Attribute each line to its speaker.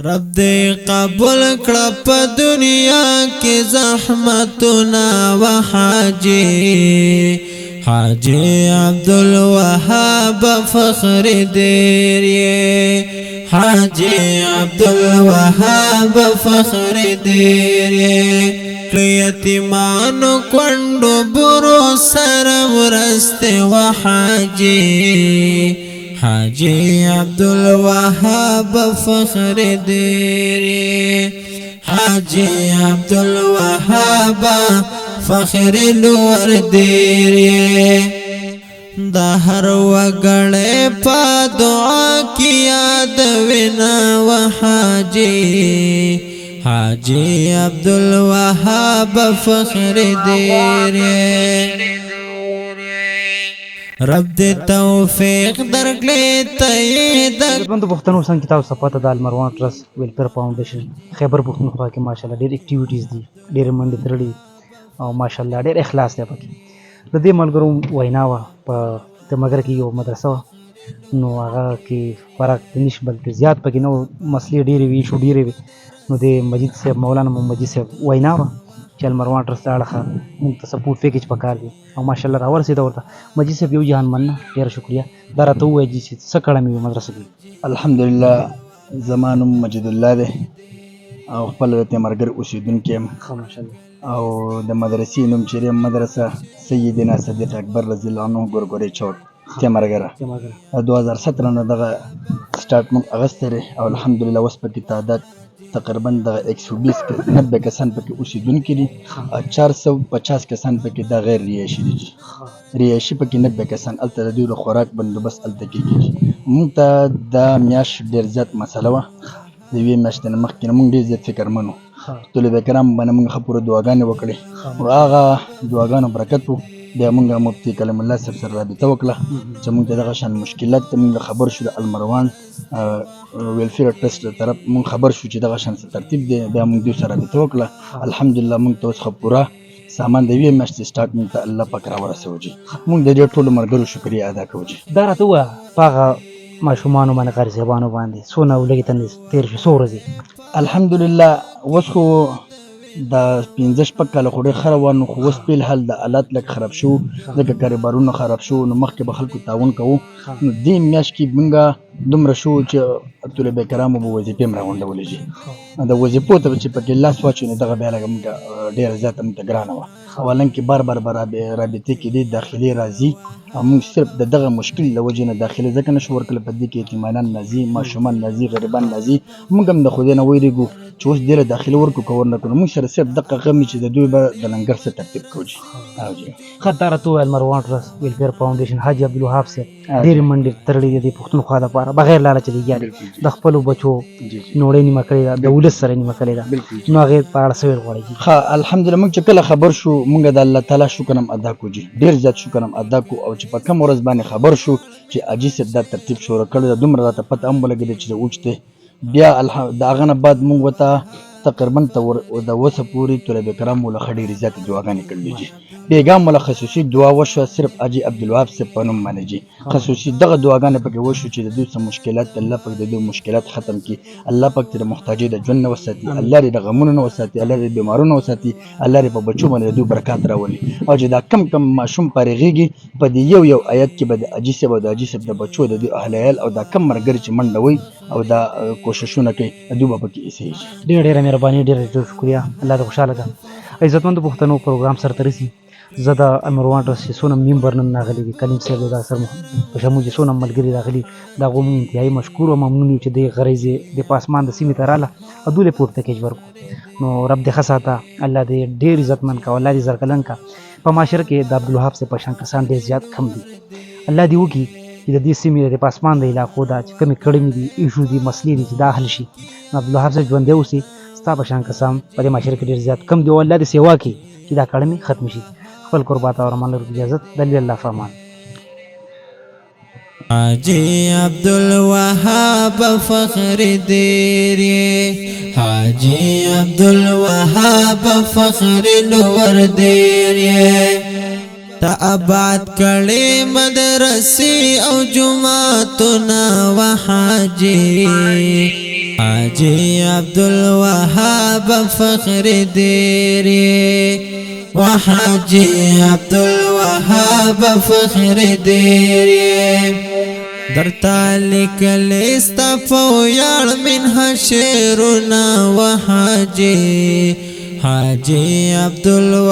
Speaker 1: رب دې قبول کړه په دنیا کې زحمتنا وحاجی حاجی عبدالوهاب فخر دیر حاجی عبدالوهاب فخر دیر یتیمانو کونډو برو سره ورسته وحاجی حاجی عبدالوهاب فخر دیر حاجی عبدالوهاب فخر لور دیر دا هر وګړې په دعا کې یاد وینا وحاجی حاجی عبدالوهاب فخر دیر رب دې توفیق درکړي ته
Speaker 2: د پښتنو څنګه کتاب صفات د المروان ټرست ویلفیر فاونډیشن خیبر پښتونخوا کې ماشاءالله ډېر اکټیویټیز دي ډېر منډې تړلي او ماشاءالله ډېر اخلاص دی پکې د دې ملګرو وینا وه په مګر کې یو مدرسه وه نو هغه کې فرق نش بلکې زیات پکې نو مسلې ډېرې وي ایشو ډېرې وي نو د مجید صاحب مولانا محمد مجید صاحب وینا وه چې المروان ټرست اړخه موږ ته سپورټ پیکیج پکار دی او ماشاءالله راورسېده ورته مجید صاحب یو جهان مننه ډېره شکریه دا راته ووایي چې څه کړه مې وي مدرسه کې
Speaker 3: الحمدلله زما نوم مجید الله دی او خپل د تیمرګر اوسېدونکی یم او د مدرسې نوم چې دی مدرسه سیدنا صدیق اکبر رضی الله عنه ګورګورې چوک تیمرګره 2017 نه دغه سټارټ موږ اغوستی دی او الحمدلله اوس پکې تعداد تقریبا د 120 کسان پکې اوسېدونکي دي 450 کسان پکې د غیر رهایشي دي رهایشي پکې 90 کسان هلته د دوی د خوراک بندوبست هلته کېږي موږ ته دا میاشت ډېر زیات مسله وه د یوې میاشتې نه مخکې نه موږ ډېر زیات فکرمن وو طلبه کرام باندې موږ ښه پوره دعاګانې وکړې او هغه دعاګانو برکت و بیا موږ مفتي کلیم الله صاحب سره رابطه وکړه چې موږ ته دغه شان مشکلات ته موږ خبر شو د المروان ویلفیر ټرست له طرف موږ خبر شو چې دغه شان څه ترتیب دی بیا موږ دوی سره رابطه وکړه الحمدلله موږ ته اوس ښه پوره سامان د یوې میاشتې سټارټ موږ ته الله پاک راورسوي جي موږ د دې ټولو ملګرو شکریه ادا کوو جي
Speaker 2: دا راته ووایه په هغه ماشومانو باندې قاري صاحبانو باندې څونه ولږې تندې تېر شو څو ورځې
Speaker 3: الحمدلله اوس خو د 15 شپږ کاله خو ډېر ښه روان خو اوس فی الحال د حالات لږ خراب شو ځکه کاروبارونه خراب شو نو مخکې به خلکو تعاون کوو نو دې میاشت کې موږ دومره شو چې طلبه کرامو به وظیفې هم راغونډولې دي د وظیفو ته چې پکې لاس واچوي نو دغه بیا لږه موږ ډېره زیاته موږ ته ګرانه وه اولا کې بار بار رابطې کې دي داخلي راځي او موږ صرف د دغه مشکل له وجې نه داخلي ځکه نه شو ورکړلی په دې کې یتیمانان راځي ماشومان راځي غریبان راځي موږ هم د خدای نه ویرېږو چې اوس دې له داخلي ورکړو که ور نه کړو موږ سره صرف دغه غم چې د دوی به د لنګر څه ترتیب کوو جي
Speaker 2: ښه دا راته وویل المروان ټرست ویلفیر فاونډیشن حاجي عبدالوهاب صاحب ډېرې منډې تړلې دي د پښتونخوا دپاره بغیر لالچه لګیا دي د خپلو بچو نوړۍ نیمه کړې ده د ولس سره نیمه کړې ده نو هغې په اړه څه ویل غواړئ
Speaker 3: ښه الحمدلله موږ چې کله خبر شو موږ د الله تعالی شکر هم ادا کړو جي ډېر زیات شکر هم ادا کړو او چې په کوم ورځ باندې خبر شو چې حاجي صاحب دا ترتیب شروع کړی ده دومره راته پته هم ولګېده چې اوږد دی بیا د هغه نه بعد موږ ورته تقریبا د اوسه پورې طلبه کرامو له ښه ډېرې زیاتې دعاګانې کړلې جي بېګا مو له خصوصي دعا وشوه صرف حاجي عبدالوهاب صاحب په نوم باندې جي خصوصي دغه دعاګانې پکې وشو چې د دوی څه مشکلات الله پاک د دوی مشکلات ختم کړي الله پاک د محتاجۍ د ژوند نه وساتي الله دې د غمونو نه وساتي الله دې د بیمارونو نه وساتي الله دې په بچو باندې د دوی برکات راولي او چې دا کم ماشوم فارغېږي په دې یو آیت کې به د حاجي صاحب او د حاجي صاحب د بچو د دوی اهل عیال او دا کم ملګري چې منډه وي او دا کوششونه کوي دوی به پکې ایسېږي
Speaker 2: ډېره مهرباني ډېره شکریه الله دې خوشحاله ده عزتمندو پښتنو پروګرام سره ته رسي زه د المروان ټرست چې څونه ممبر نن راغلي دي کلیم صاحب دی دا سر په شمول چې څونه ملګري راغلي د هغو موږ انتهایي مشکور او ممنون یو چې دې غریزې د پاسمان د سیمې ته راله او دوی له پورته پیکیج ورکړو نو رب دې ښه ساته الله دې ډېر عزتمند کا الله دې زرکلن کا په معاشره کې د عبدالوهاب صاحب په شان کسان ډېر زیات کم دي الله دې وکړي چې د دې سیمې د پاسمان د علاقو دا چې کومې کړنې دي ایشو دي مسلې دي چې دا حل شي نو عبدالوهاب صاحب ژوندی اوسي ستا په شان کسان په دې معاشره کې ډېر زیات کم دي او الله دې سیوا کړي چې دا کړنې ختم شي خپل قربات او رحمان لرو اجازت دلیل الله فرمان
Speaker 1: حاجی عبدالوهاب فخر دیر حاجی عبدالوهاب فخر لور دیر تا آباد کړي مدرسې او جمعتنا وحاجی حاجی عبدالوهاب فخر دیری وحاجی عبدالوهاب فخر دیری در تالک لیستفو یار منها شیرنا وحاجی حاجی عبدالوهاب